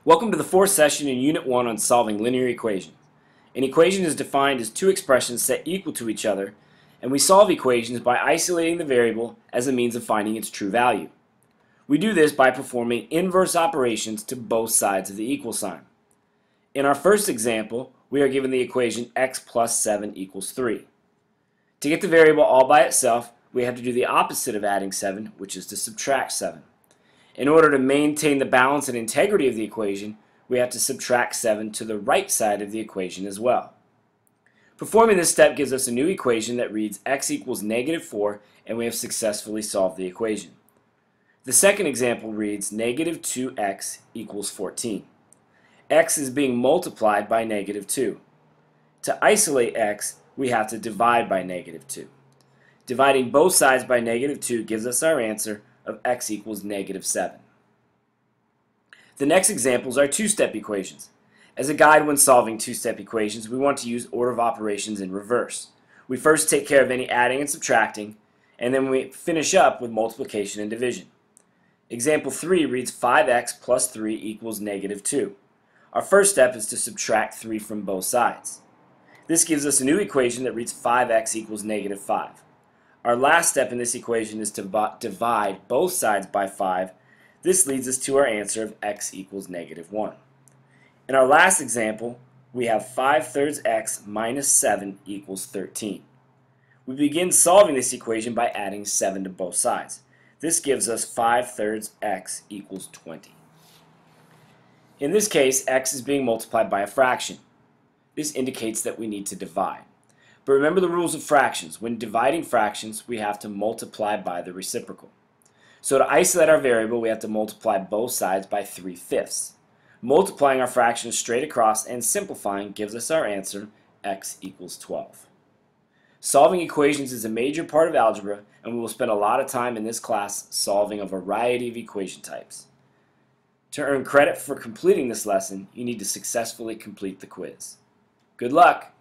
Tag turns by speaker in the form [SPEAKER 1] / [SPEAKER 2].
[SPEAKER 1] Welcome to the fourth session in Unit 1 on solving linear equations. An equation is defined as two expressions set equal to each other, and we solve equations by isolating the variable as a means of finding its true value. We do this by performing inverse operations to both sides of the equal sign. In our first example, we are given the equation x plus 7 equals 3. To get the variable all by itself, we have to do the opposite of adding 7, which is to subtract 7. In order to maintain the balance and integrity of the equation, we have to subtract 7 to the right side of the equation as well. Performing this step gives us a new equation that reads x equals negative 4, and we have successfully solved the equation. The second example reads negative 2x equals 14. X is being multiplied by negative 2. To isolate x, we have to divide by negative 2. Dividing both sides by negative 2 gives us our answer of x equals negative 7. The next examples are two-step equations. As a guide when solving two-step equations, we want to use order of operations in reverse. We first take care of any adding and subtracting, and then we finish up with multiplication and division. Example 3 reads 5x plus 3 equals negative 2. Our first step is to subtract 3 from both sides. This gives us a new equation that reads 5x equals negative 5. Our last step in this equation is to divide both sides by 5. This leads us to our answer of x equals negative 1. In our last example, we have 5/3 x minus 7 equals 13. We begin solving this equation by adding 7 to both sides. This gives us 5/3 x equals 20. In this case, x is being multiplied by a fraction. This indicates that we need to divide. But remember the rules of fractions. When dividing fractions, we have to multiply by the reciprocal. So to isolate our variable, we have to multiply both sides by 3/5. Multiplying our fractions straight across and simplifying gives us our answer, x equals 12. Solving equations is a major part of algebra, and we will spend a lot of time in this class solving a variety of equation types. To earn credit for completing this lesson, you need to successfully complete the quiz. Good luck!